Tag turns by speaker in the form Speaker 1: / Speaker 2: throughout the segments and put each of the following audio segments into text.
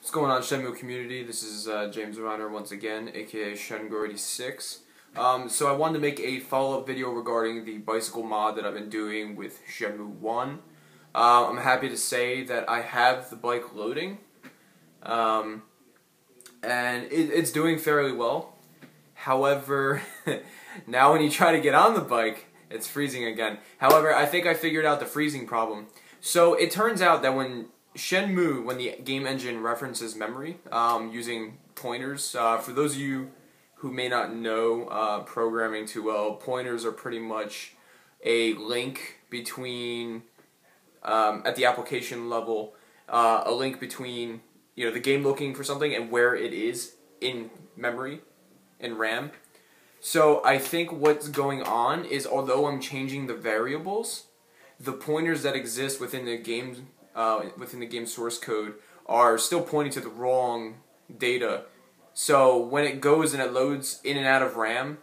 Speaker 1: What's going on, Shenmue community? This is James Runner once again, aka Shenmue86. So I wanted to make a follow-up video regarding the bicycle mod that I've been doing with Shenmue 1. I'm happy to say that I have the bike loading, and it's doing fairly well. However, now when you try to get on the bike, it's freezing again. However, I think I figured out the freezing problem. So it turns out that when Shenmue, when the game engine references memory using pointers, for those of you who may not know programming too well, pointers are pretty much a link between, at the application level, a link between the game looking for something and where it is in memory, in RAM. So I think what's going on is, although I'm changing the variables, the pointers that exist within the game source code are still pointing to the wrong data. So when it goes and it loads in and out of RAM,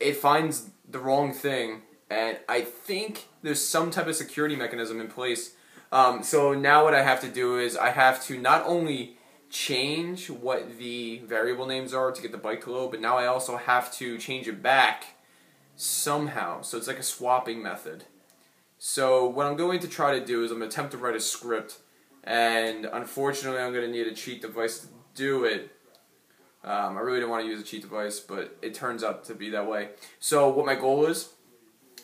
Speaker 1: it finds the wrong thing, and I think there's some type of security mechanism in place. So now what I have to do is I have to not only change what the variable names are to get the bike to load, but now I also have to change it back somehow. So it's like a swapping method. So what I'm going to try to do is I'm going to attempt to write a script, and unfortunately I'm going to need a cheat device to do it. I really didn't want to use a cheat device, but it turns out to be that way. So what my goal is,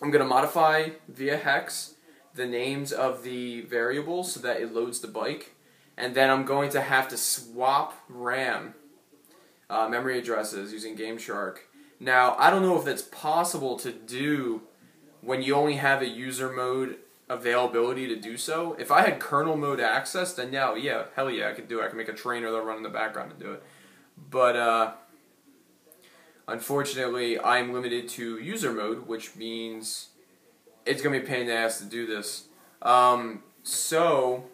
Speaker 1: I'm going to modify via hex the names of the variables so that it loads the bike, and then I'm going to have to swap RAM memory addresses using GameShark. Now, I don't know if that's possible to do when you only have a user mode availability to do so. If I had kernel mode access, then hell yeah, I could do it. I could make a trainer that'll run in the background and do it. But unfortunately, I'm limited to user mode, which means it's going to be a pain in the ass to do this. So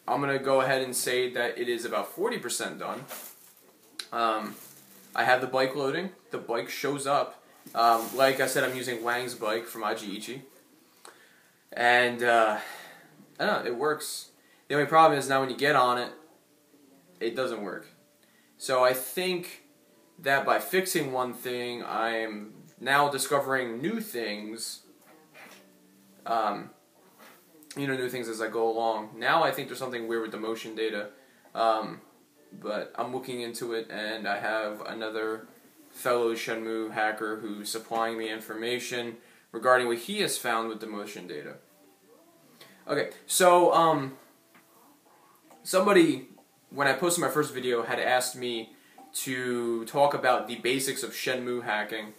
Speaker 1: I'm going to go ahead and say that it is about 40% done. I have the bike loading. The bike shows up. Like I said, I'm using Wang's bike from Ichi, and I don't know, it works. The only problem is now when you get on it, it doesn't work. So I think that by fixing one thing, I'm now discovering new things. New things as I go along. Now I think there's something weird with the motion data, but I'm looking into it, and I have another fellow Shenmue hacker who's supplying me information regarding what he has found with the motion data. Okay, so somebody, when I posted my first video, had asked me to talk about the basics of Shenmue hacking,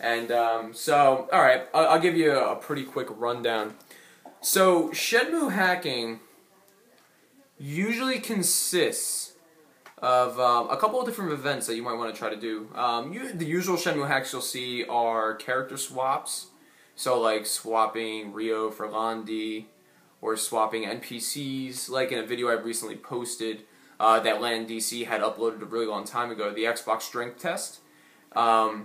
Speaker 1: and so alright, I'll give you a pretty quick rundown. So Shenmue hacking usually consists of a couple of different events that you might want to try to do. The usual Shenmue hacks you'll see are character swaps, so like swapping Ryo for Landi, or swapping NPCs, like in a video I've recently posted that Land DC had uploaded a really long time ago, the Xbox strength test. That's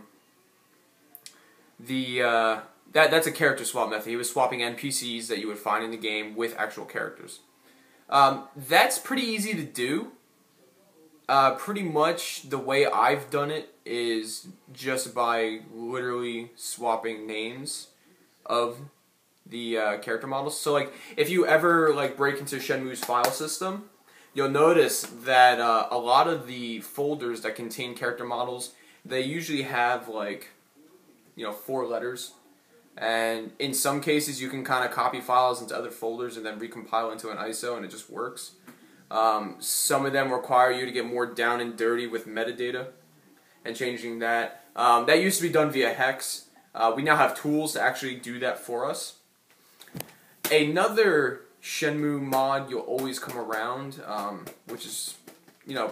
Speaker 1: a character swap method. He was swapping NPCs that you would find in the game with actual characters. That's pretty easy to do. Pretty much the way I've done it is just by literally swapping names of the character models. So like, if you ever break into Shenmue's file system, you'll notice that a lot of the folders that contain character models, they usually have 4 letters. And in some cases you can kind of copy files into other folders and then recompile into an ISO, and it just works. Some of them require you to get more down and dirty with metadata and changing that. That used to be done via hex. We now have tools to actually do that for us. Another Shenmue mod you'll always come around, which is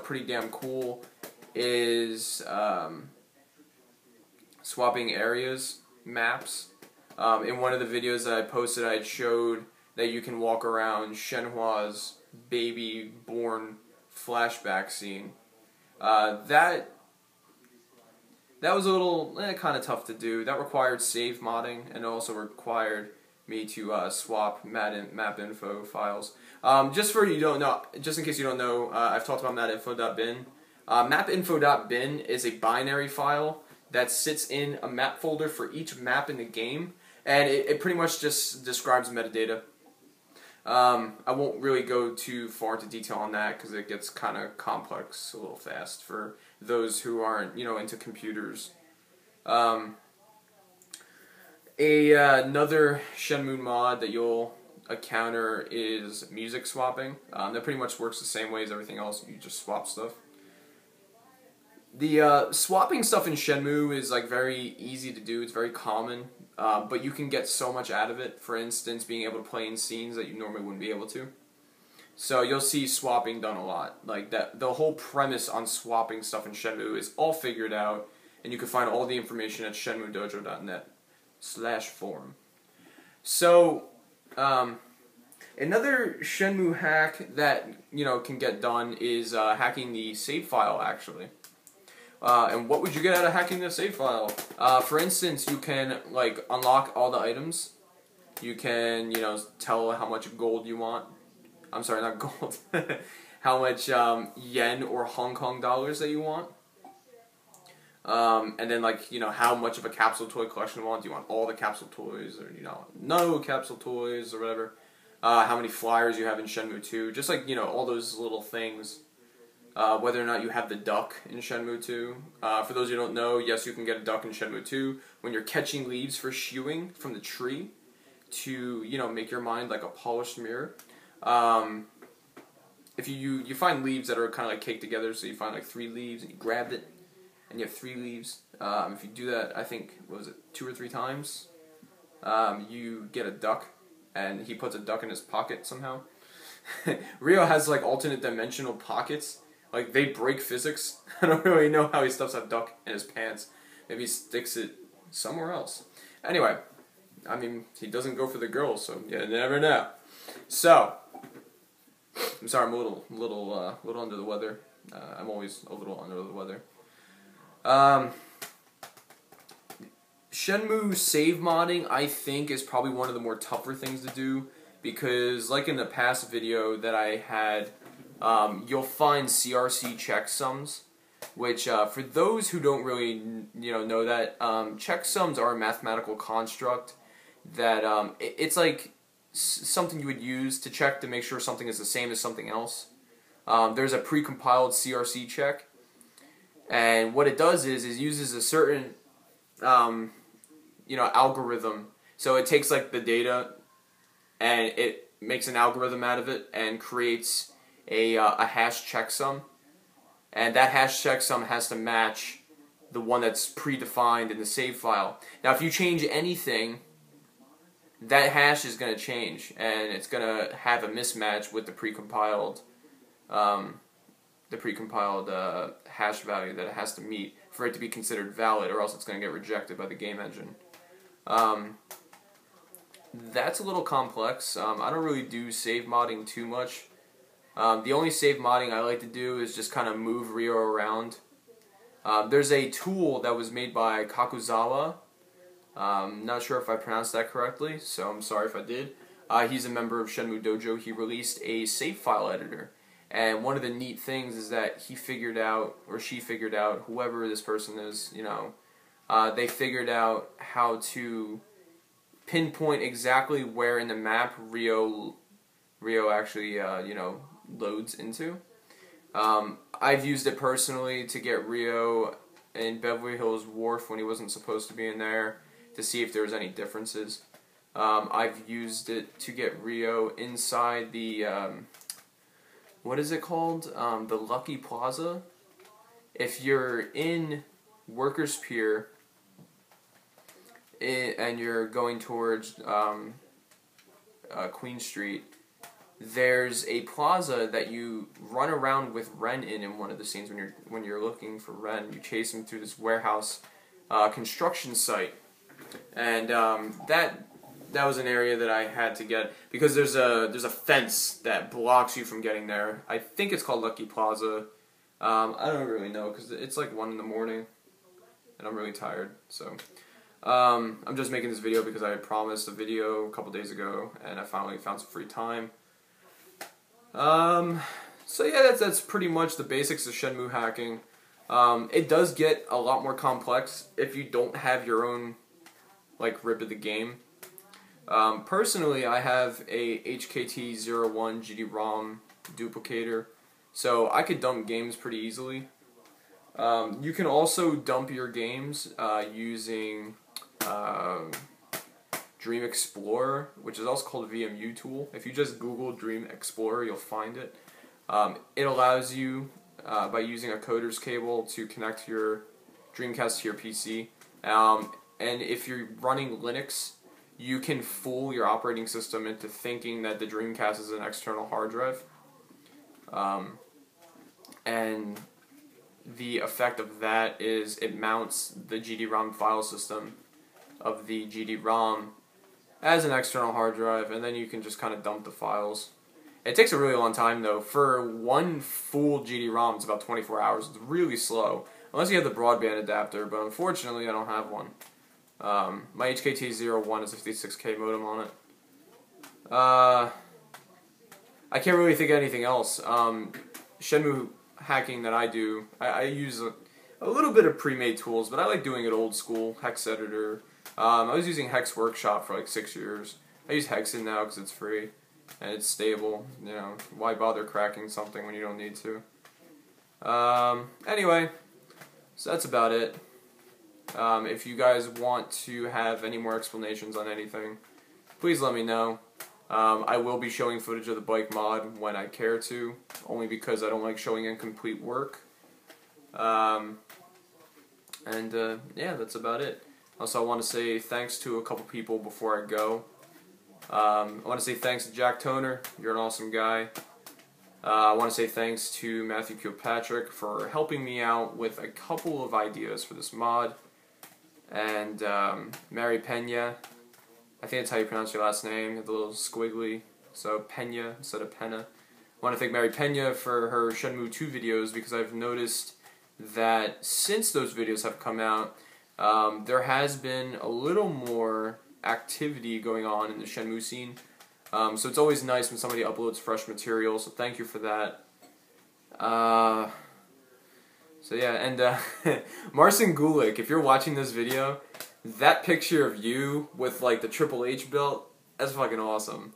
Speaker 1: pretty damn cool, is swapping areas, maps. In one of the videos that I posted, I showed that you can walk around Shenhua's baby born flashback scene. That was a little kind of tough to do. That required save modding, and also required me to swap map info files. Just in case you don't know, I've talked about mapinfo.bin. Mapinfo.bin is a binary file that sits in a map folder for each map in the game, and it pretty much just describes metadata. I won't really go too far into detail on that because it gets kind of complex a little fast for those who aren't, into computers. Another Shenmue mod that you'll encounter is music swapping. That pretty much works the same way as everything else. You just swap stuff. The swapping stuff in Shenmue is like very easy to do. It's very common, but you can get so much out of it. For instance, being able to play in scenes that you normally wouldn't be able to. So you'll see swapping done a lot. Like that, the whole premise on swapping stuff in Shenmue is all figured out, and you can find all the information at shenmuedojo.net/forum. So, another Shenmue hack that can get done is hacking the save file actually. And what would you get out of hacking the save file? For instance, you can unlock all the items. You can tell how much gold you want. I'm sorry, not gold. How much yen or Hong Kong dollars that you want. And then how much of a capsule toy collection you want. Do you want all the capsule toys or no capsule toys or whatever? How many flyers you have in Shenmue 2. Just all those little things. Whether or not you have the duck in Shenmue 2. For those who don't know, yes, you can get a duck in Shenmue 2 when you're catching leaves for shewing from the tree to, make your mind like a polished mirror. If you find leaves that are kind of caked together, so you find 3 leaves and you grab it and you have 3 leaves. If you do that, I think, 2 or 3 times, you get a duck, and he puts a duck in his pocket somehow. Ryo has alternate dimensional pockets. They break physics. I don't really know how he stuffs a duck in his pants. Maybe he sticks it somewhere else. Anyway, I mean, he doesn't go for the girls, so you never know. So, I'm sorry, I'm a little under the weather. I'm always a little under the weather. Shenmue save modding, I think, is probably one of the more tougher things to do, because like in the past video that I had, you'll find CRC checksums, which for those who don't really know that, checksums are a mathematical construct that it's like something you would use to check to make sure something is the same as something else. There's a precompiled CRC check, and what it does is it uses a certain algorithm. So it takes the data and it makes an algorithm out of it and creates a hash checksum, and that hash checksum has to match the one that's predefined in the save file. Now, if you change anything, that hash is going to change, and it's going to have a mismatch with the precompiled hash value that it has to meet for it to be considered valid, or else it's going to get rejected by the game engine. That's a little complex. I don't really do save modding too much. The only save modding I like to do is just kind of move Ryo around. There's a tool that was made by Kakuzawa. Not sure if I pronounced that correctly, so I'm sorry if I did. He's a member of Shenmue Dojo. He released a save file editor. And one of the neat things is that he figured out, or she figured out, whoever this person is, they figured out how to pinpoint exactly where in the map Ryo actually, loads into. I've used it personally to get Ryo in Beverly Hills Wharf when he wasn't supposed to be in there, to see if there was any differences. I've used it to get Ryo inside the, what is it called? The Lucky Plaza. If you're in Workers Pier and you're going towards Queen Street, there's a plaza that you run around with Ren in one of the scenes when you're looking for Ren. You chase him through this warehouse construction site, and that was an area that I had to get because there's a fence that blocks you from getting there. I think it's called Lucky Plaza. I don't really know because it's 1 in the morning, and I'm really tired. So I'm just making this video because I promised a video a couple days ago, and I finally found some free time. So yeah, that's pretty much the basics of Shenmue hacking. It does get a lot more complex if you don't have your own, like, rip of the game. Personally, I have a HKT01 GD-ROM duplicator, so I could dump games pretty easily. You can also dump your games using Dream Explorer, which is also called a VMU tool. If you just Google Dream Explorer, you'll find it. It allows you, by using a coder's cable, to connect your Dreamcast to your PC. And if you're running Linux, you can fool your operating system into thinking that the Dreamcast is an external hard drive. And the effect of that is it mounts the GD-ROM file system of the GD-ROM as an external hard drive, and then you can just kind of dump the files. It takes a really long time, though. For one full GD-ROM, it's about 24 hours. It's really slow, unless you have the broadband adapter, but unfortunately I don't have one. My HKT01 has a 56K modem on it. I can't really think of anything else. Shenmue hacking that I do, I use a little bit of pre-made tools, but I like doing it old school. Hex editor. I was using Hex Workshop for like 6 years. I use Hexen now because it's free and it's stable. You know, why bother cracking something when you don't need to? Anyway, so that's about it. If you guys want to have any more explanations on anything, please let me know. I will be showing footage of the bike mod when I care to, only because I don't like showing incomplete work. Yeah, that's about it. Also, I want to say thanks to a couple people before I go. I want to say thanks to Jack Toner, you're an awesome guy. I want to say thanks to Matthew Kilpatrick for helping me out with a couple of ideas for this mod. And Mary Pena, I think that's how you pronounce your last name, the little squiggly, so Pena instead of Pena. I want to thank Mary Pena for her Shenmue 2 videos, because I've noticed that since those videos have come out, there has been a little more activity going on in the Shenmue scene. So it's always nice when somebody uploads fresh material, so thank you for that. So yeah, and Marcin Gulick, if you're watching this video, that picture of you with like the Triple H belt, that's fucking awesome.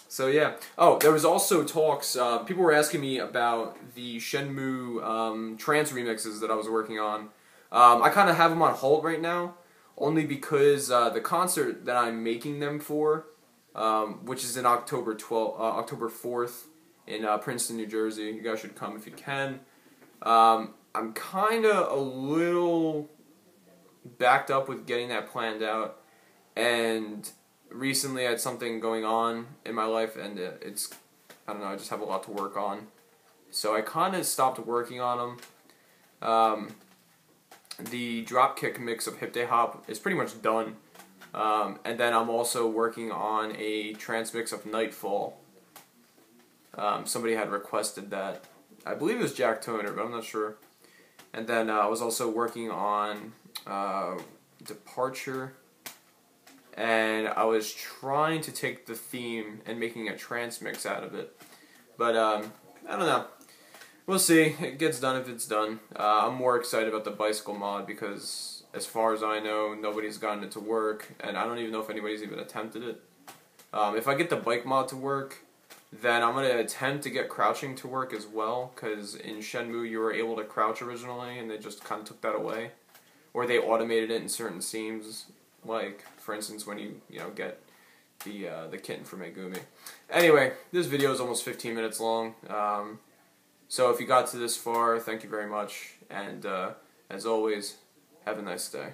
Speaker 1: So yeah. Oh, there was also talks, people were asking me about the Shenmue trance remixes that I was working on. I kind of have them on hold right now, only because the concert that I'm making them for, which is in October 4th in Princeton, New Jersey. You guys should come if you can. I'm kind of a little backed up with getting that planned out, and recently I had something going on in my life, and it's, I don't know, I just have a lot to work on, so I kind of stopped working on them. The Dropkick mix of Hip Day Hop is pretty much done, and then I'm also working on a trance mix of Nightfall. Somebody had requested that. I believe it was Jack Toner, but I'm not sure. And then I was also working on Departure, and I was trying to take the theme and making a trance mix out of it. But I don't know. We'll see. It gets done if it's done. I'm more excited about the bicycle mod because, as far as I know, nobody's gotten it to work, and I don't even know if anybody's even attempted it. If I get the bike mod to work, then I'm going to attempt to get crouching to work as well, because in Shenmue you were able to crouch originally, and they just kind of took that away. Or they automated it in certain scenes, like, for instance, when you get the kitten for Megumi. Anyway, this video is almost 15 minutes long, so if you got to this far, thank you very much, and as always, have a nice day.